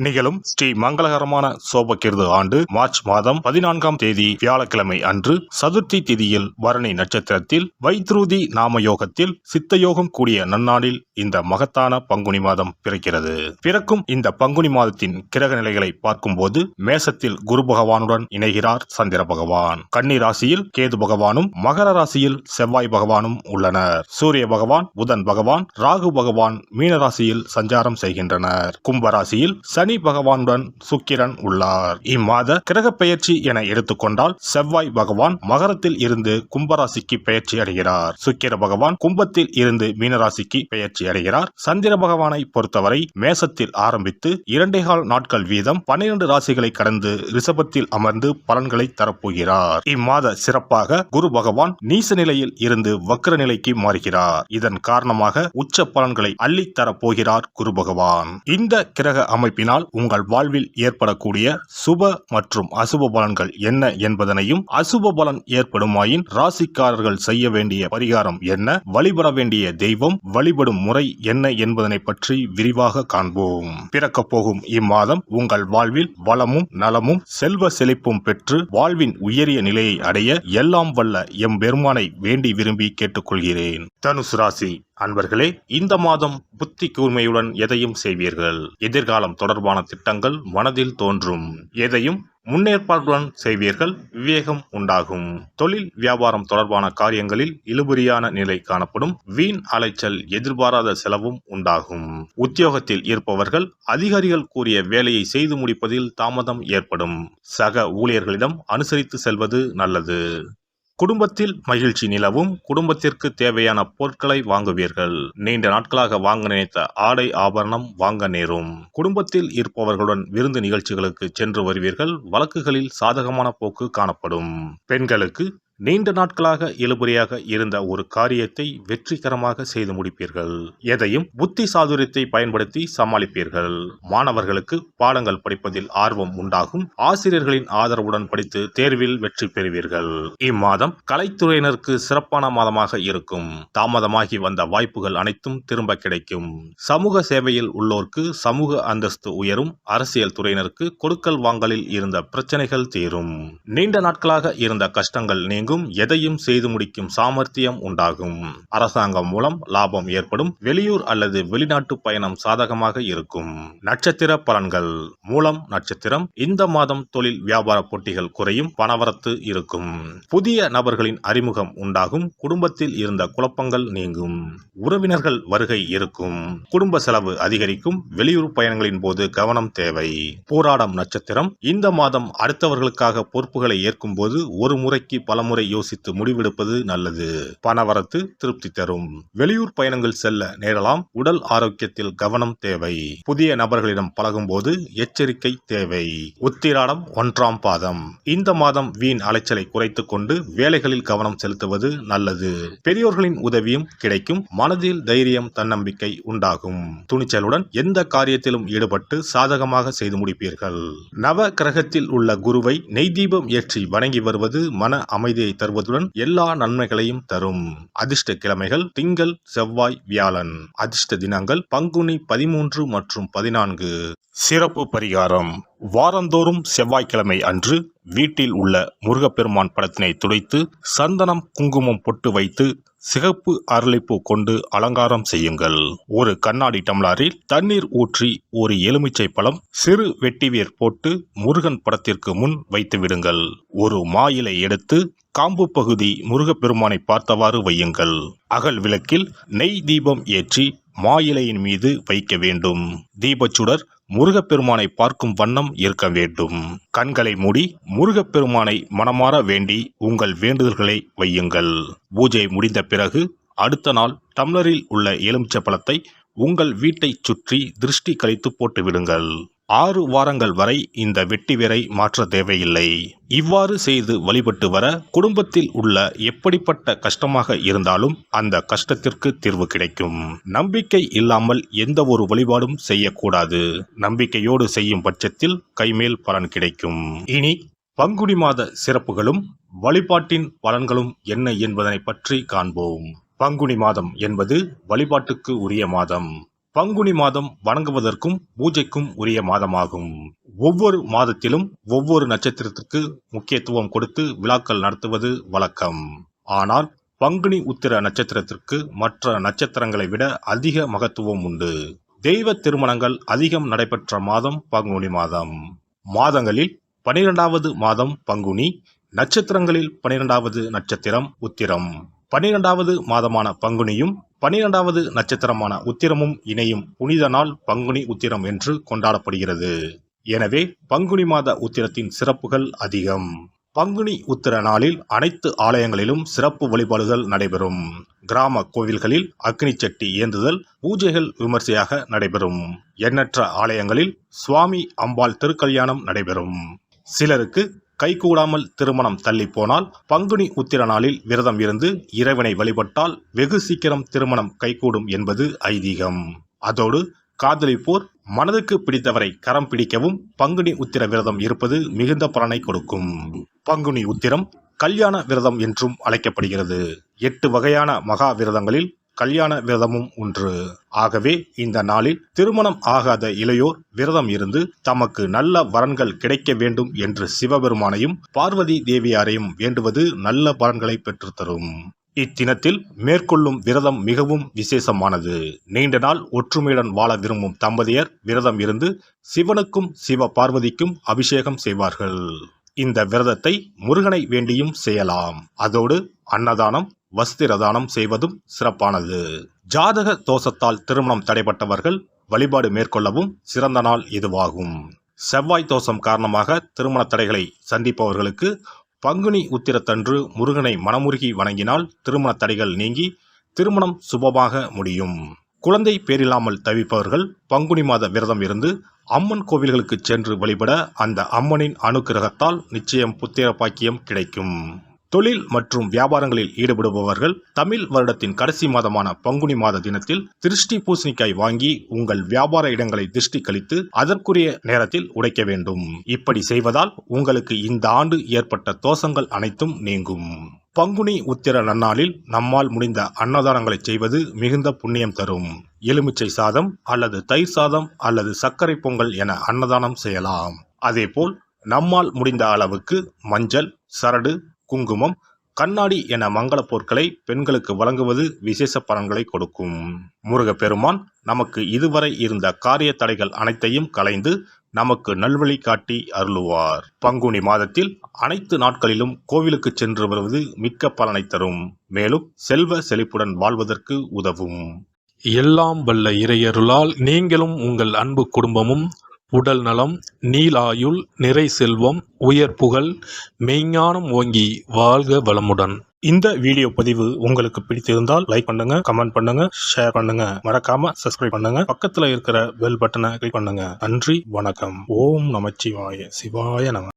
நிகழும் ஸ்ரீ மங்களகரமான சோபகிருது ஆண்டு மார்ச் மாதம் 14ஆம் தேதி வியாழக்கிழமை அன்று சதுர்த்தி திதியில் பரணி நட்சத்திரத்தில் வைத்ருதி நாம யோகத்தில் சித்தயோகம் கூடிய நன்னாளில் இந்த மகத்தான பங்குனி மாதம் பிறக்கிறது. பிறக்கும் இந்த பங்குனி மாதத்தின் கிரக நிலைகளை பார்க்கும்போது மேசத்தில் குரு பகவானுடன் இணைகிறார் சந்திர பகவான். கன்னி ராசியில் கேது பகவானும் மகர ராசியில் செவ்வாய் பகவானும் உள்ளனர். சூரிய பகவான், புதன் பகவான், ராகு பகவான் மீன ராசியில் சஞ்சாரம் செய்கின்றனர். கும்பராசியில் சனி பகவானுடன் சுக்கிரன் உள்ளார். இம்மாத கிரக பெயர்ச்சி என எடுத்துக்கொண்டால் செவ்வாய் பகவான் மகரத்தில் இருந்து கும்பராசிக்கு பெயர்ச்சி அடைகிறார். சுக்கிர பகவான் கும்பத்தில் இருந்து மீனராசிக்கு பெயர்ச்சி அடைகிறார். சந்திர பகவானை பொறுத்தவரை மேசத்தில் ஆரம்பித்து 2.25 நாட்கள் வீதம் 12 ராசிகளை கடந்து ரிஷபத்தில் அமர்ந்து பலன்களை தரப்போகிறார். இம்மாத சிறப்பாக குரு பகவான் நீச நிலையில் இருந்து வக்ர நிலைக்கு மாறுகிறார். இதன் காரணமாக உச்ச பலன்களை அள்ளித் தரப்போகிறார் குரு பகவான். இந்த கிரக அமைப்பினால் உங்கள் வாழ்வில் ஏற்படக்கூடிய சுப மற்றும் அசுப பலன்கள் என்ன என்பதனையும், அசுப பலன் ஏற்படுமாயின் ராசிக்காரர்கள் செய்ய வேண்டிய பரிகாரம் என்ன, வழிபட வேண்டிய தெய்வம், வழிபடும் முறை என்ன என்பதனை பற்றி விரிவாக காண்போம். பிறக்கப் போகும் இம்மாதம் உங்கள் வாழ்வில் வளமும் நலமும் செல்வ செழிப்பும் பெற்று வாழ்வின் உயரிய நிலையை அடைய எல்லாம் வல்ல எம்பெருமானை வேண்டி விரும்பி கேட்டுக்கொள்கிறேன். தனுசு ராசி அன்பர்களே, இந்த மாதம் புத்தி கூர்மையுடன் எதையும் செய்வீர்கள். எதிர்காலம் தொடர்பான திட்டங்கள் மனதில் தோன்றும். எதையும் முன்னேற்பாடுடன் செய்வீர்கள். விவேகம் உண்டாகும். தொழில் வியாபாரம் தொடர்பான காரியங்களில் இழுபறியான நிலை காணப்படும். வீண் அலைச்சல், எதிர்பாராத செலவும் உண்டாகும். உத்தியோகத்தில் இருப்பவர்கள் அதிகாரிகள் கூறிய வேலையை செய்து முடிப்பதில் தாமதம் ஏற்படும். சக ஊழியர்களிடம் அனுசரித்து செல்வது நல்லது. குடும்பத்தில் மகிழ்ச்சி நிலவும். குடும்பத்திற்கு தேவையான பொருட்களை வாங்குவீர்கள். நீண்ட நாட்களாக வாங்க நினைத்த ஆடை ஆபரணம் வாங்க நேரும். குடும்பத்தில் இருப்பவர்களுடன் விருந்து நிகழ்ச்சிகளுக்கு சென்று வருவீர்கள். வழக்குகளில் சாதகமான போக்கு காணப்படும். பெண்களுக்கு நீண்ட நாட்களாக இழுபறியாக இருந்த ஒரு காரியத்தை வெற்றிகரமாக செய்து முடிப்பீர்கள். எதையும் புத்தி சாதுரியத்தை பயன்படுத்தி சமாளிப்பீர்கள். மாணவர்களுக்கு பாடங்கள் படிப்பதில் ஆர்வம் உண்டாகும். ஆசிரியர்களின் ஆதரவுடன் படித்து தேர்வில் வெற்றி பெறுவீர்கள். இம்மாதம் கலைத்துறையினருக்கு சிறப்பான மாதமாக இருக்கும். தாமதமாகி வந்த வாய்ப்புகள் அனைத்தும் திரும்ப கிடைக்கும். சமூக சேவையில் உள்ளோருக்கு சமூக அந்தஸ்து உயரும். அரசியல் துறையினருக்கு கொடுக்கல் வாங்கலில் இருந்த பிரச்சனைகள் தீரும். நீண்ட நாட்களாக இருந்த கஷ்டங்கள் நீங்கும். எதையும் செய்து முடிக்கும் சாமர்த்தியம் உண்டாகும். அரசாங்கம் மூலம் லாபம் ஏற்படும். வெளியூர் அல்லது வெளிநாட்டு பயணம் சாதகமாக இருக்கும். நட்சத்திர பலன்கள். மூலம் நட்சத்திரம். இந்த மாதம் தொழில் வியாபார போட்டிகள் குறையும். பணவரத்து இருக்கும். புதிய நபர்களின் அறிமுகம் உண்டாகும். குடும்பத்தில் இருந்த குழப்பங்கள் நீங்கும். உறவினர்கள் வருகை இருக்கும். குடும்ப செலவு அதிகரிக்கும். வெளியூர் பயணங்களின் போது கவனம் தேவை. போராடம் நட்சத்திரம். இந்த மாதம் அடுத்தவர்களுக்காக பொறுப்புகளை ஏற்கும் போது ஒரு முறைக்கு பலமுறை யோசித்து முடிவெடுப்பது நல்லது. பணவரத்து திருப்தி தரும். வெளியூர் பயணங்கள் செல்ல நேரலாம். உடல் ஆரோக்கியத்தில் கவனம் தேவை. புதிய நபர்களிடம் பழகும் போது எச்சரிக்கை தேவை. உத்திராடம் 1ஆம் பாதம். இந்த மாதம் வீண் அலைச்சலை குறைத்துக் கொண்டு வேலைகளில் கவனம் செலுத்துவது நல்லது. பெரியோர்களின் உதவியும் கிடைக்கும். மனதில் தைரியம், தன்னம்பிக்கை உண்டாகும். துணிச்சலுடன் எந்த காரியத்திலும் ஈடுபட்டு சாதகமாக செய்து முடிப்பீர்கள். நவ கிரகத்தில் உள்ள குருவை நெய் தீபம் ஏற்றி வணங்கி வருவது மன அமைதியை தருவதுடன் எல்லா நன்மைகளையும் தரும். அதிர்ஷ்ட கிழமைகள் திங்கள், செவ்வாய், வியாழன். அதிர்ஷ்ட தினங்கள் பங்குனி 13 மற்றும் 14. சிறப்பு பரிகாரம். வாரந்தோறும் செவ்வாய்க்கிழமை அன்று வீட்டில் உள்ள முருகப்பெருமான் படத்தினை துடைத்து சந்தனம், குங்குமம் பொட்டு வைத்து சிகப்பு அரளிப்பூ கொண்டு அலங்காரம் செய்யுங்கள். ஒரு கண்ணாடி டம்ளரில் தண்ணீர் ஊற்றி ஒரு எலுமிச்சை பழம், சிறு வெட்டிவேர் போட்டு முருகன் படத்திற்கு முன் வைத்து விடுங்கள். ஒரு மா இலை எடுத்து காம்பு பகுதி முருகப்பெருமானை பார்த்தவாறு வையுங்கள். அகல் விளக்கில் நெய் தீபம் ஏற்றி மா இலையின் மீது வைக்க வேண்டும். தீபச்சுடர் முருகப்பெருமானை பார்க்கும் வண்ணம் இருக்க வேண்டும். கண்களை மூடி முருகப்பெருமானை மனமாற வேண்டி உங்கள் வேண்டுதல்களை வையுங்கள். பூஜை முடிந்த பிறகு அடுத்த நாள் டம்ளரில் உள்ள எலுமிச்சப்பழத்தை உங்கள் வீட்டை சுற்றி திருஷ்டி கழித்து போட்டு விடுங்கள். 6 வாரங்கள் வரை இந்த வெட்டிவேரை மாற்ற தேவையில்லை. இவ்வாறு செய்து வழிபட்டு வர குடும்பத்தில் உள்ள எப்படிப்பட்ட கஷ்டமாக இருந்தாலும் அந்த கஷ்டத்திற்கு தீர்வு கிடைக்கும். நம்பிக்கை இல்லாமல் எந்த ஒரு வழிபாடும் செய்யக்கூடாது. நம்பிக்கையோடு செய்யும் பட்சத்தில் கைமேல் பலன் கிடைக்கும். இனி பங்குனி மாத சிறப்புகளும் வழிபாட்டின் பலன்களும் என்ன என்பதனை பற்றி காண்போம். பங்குனி மாதம் என்பது வழிபாட்டுக்கு உரிய மாதம். பங்குனி மாதம் வணங்குவதற்கும் பூஜைக்கும் உரிய மாதமாகும். ஒவ்வொரு மாதத்திலும் ஒவ்வொரு நட்சத்திரத்திற்கு முக்கியத்துவம் கொடுத்து விழாக்கள் நடத்துவது வழக்கம். ஆனால் பங்குனி உத்திர நட்சத்திரத்திற்கு மற்ற நட்சத்திரங்களை விட அதிக மகத்துவம் உண்டு. தெய்வ திருமணங்கள் அதிகம் நடைபெற்ற மாதம் பங்குனி மாதம். மாதங்களில் 12வது மாதம் பங்குனி, நட்சத்திரங்களில் 12வது நட்சத்திரம் உத்திரம். 12வது மாதமான பங்குனியும் 12வது நட்சத்திரமான உத்திரமும் இணையும் புனித நாள் பங்குனி உத்திரம் என்று கொண்டாடப்படுகிறது. எனவே பங்குனி மாத உத்திரத்தின் சிறப்புகள் அதிகம். பங்குனி உத்திர நாளில் அனைத்து ஆலயங்களிலும் சிறப்பு வழிபாடுகள் நடைபெறும். கிராம கோவில்களில் அக்னி சட்டி ஏந்துதல், பூஜைகள் விமர்சையாக நடைபெறும். எண்ணற்ற ஆலயங்களில் சுவாமி அம்பாள் திருக்கல்யாணம் நடைபெறும். சிலருக்கு கைகூடாமல் திருமணம் தள்ளி போனால் பங்குனி உத்திர நாளில் விரதம் இருந்து இறைவனை வழிபட்டால் வெகு சீக்கிரம் திருமணம் கைகூடும் என்பது ஐதீகம். அதோடு காதலிப்போர் மனதுக்கு பிடித்தவரை கரம் பிடிக்கவும் பங்குனி உத்திர விரதம் இருப்பது மிகுந்த பலனை கொடுக்கும். பங்குனி உத்திரம் கல்யாண விரதம் என்றும் அழைக்கப்படுகிறது. 8 வகையான மகா விரதங்களில் கல்யாண விரதமும் ஒன்று. ஆகவே இந்த நாளில் திருமணம் ஆகாத இளையோர் விரதம் இருந்து தமக்கு நல்ல வரன்கள் கிடைக்க வேண்டும் என்று சிவபெருமானையும் பார்வதி தேவியாரையும் வேண்டுவது நல்ல பலன்களை பெற்றுத்தரும். இத்தினத்தில் மேற்கொள்ளும் விரதம் மிகவும் விசேஷமானது. நீண்ட நாள் ஒற்றுமையுடன் வாழ விரும்பும் தம்பதியர் விரதம் இருந்து சிவனுக்கும் சிவ பார்வதிக்கும் அபிஷேகம் செய்வார்கள். இந்த விரதத்தை முருகனை வேண்டியும் செய்யலாம். அதோடு அன்னதானம், வஸ்திரதானம் செய்வதும் சிறப்பானது. ஜாதக தோஷத்தால் திருமணம் தடைப்பட்டவர்கள் வழிபாடு மேற்கொள்ளவும் சிறந்த நாள் இதுவாகும். செவ்வாய் தோஷம் காரணமாக திருமண தடைகளை சந்திப்பவர்களுக்கு பங்குனி உத்திரத்தன்று முருகனை மனமுருகி வணங்கினால் திருமண தடைகள் நீங்கி திருமணம் சுபமாக முடியும். குழந்தை பேரில்லாமல் தவிப்பவர்கள் பங்குனி மாத விரதம் இருந்து அம்மன் கோவில்களுக்கு சென்று வழிபட அந்த அம்மனின் அனுக்கிரகத்தால் நிச்சயம் புத்திர பாக்கியம் கிடைக்கும். தொழில் மற்றும் வியாபாரங்களில் ஈடுபடுபவர்கள் தமிழ் வருடத்தின் கடைசி மாதமான பங்குனி மாத தினத்தில் திருஷ்டி பூசணிக்காய் வாங்கி உங்கள் வியாபார இடங்களை திருஷ்டி கழித்து அதற்குரிய நேரத்தில் உடைக்க வேண்டும். இப்படி செய்வதால் உங்களுக்கு இந்த ஆண்டு ஏற்பட்ட தோஷங்கள் அனைத்தும் நீங்கும். பங்குனி உத்திர நன்னாளில் நம்மால் முடிந்த அன்னதானங்களை செய்வது மிகுந்த புண்ணியம் தரும். எலுமிச்சை சாதம் அல்லது தயிர் சாதம் அல்லது சர்க்கரை பொங்கல் என அன்னதானம் செய்யலாம். அதேபோல் நம்மால் முடிந்த அளவுக்கு மஞ்சள், சரடு, குங்குமம், கண்ணாடி என மங்கள பொருட்களை பெண்களுக்கு வழங்குவது விசேஷ பலன்களை கொடுக்கும். முருகப்பெருமான் நமக்கு இதுவரை இருந்த காரிய தடைகள் அனைத்தையும் களைந்து நமக்கு நல்வழி காட்டி அருளுவார். பங்குனி மாதத்தில் அனைத்து நாட்களிலும் கோவிலுக்கு சென்று வருவது மிக்க பலனை தரும். மேலும் செல்வ செழிப்புடன் வாழ்வதற்கு உதவும். எல்லாம் வல்ல இறையருளால் நீங்களும் உங்கள் அன்பு குடும்பமும் உடல் நலம், நீலாயுள், நிறை செல்வம், உயர் புகழ், மெய்ஞானம் ஓங்கி வாழ்க வளமுடன். இந்த வீடியோ பதிவு உங்களுக்கு பிடித்திருந்தால் லைக் பண்ணுங்க, கமெண்ட் பண்ணுங்க, ஷேர் பண்ணுங்க, மறக்காம சப்ஸ்கிரைப் பண்ணுங்க, பக்கத்துல இருக்கிற பெல் பட்டனை கிளிக் பண்ணுங்க. நன்றி, வணக்கம். ஓம் நமச்சிவாய. சிவாய நம.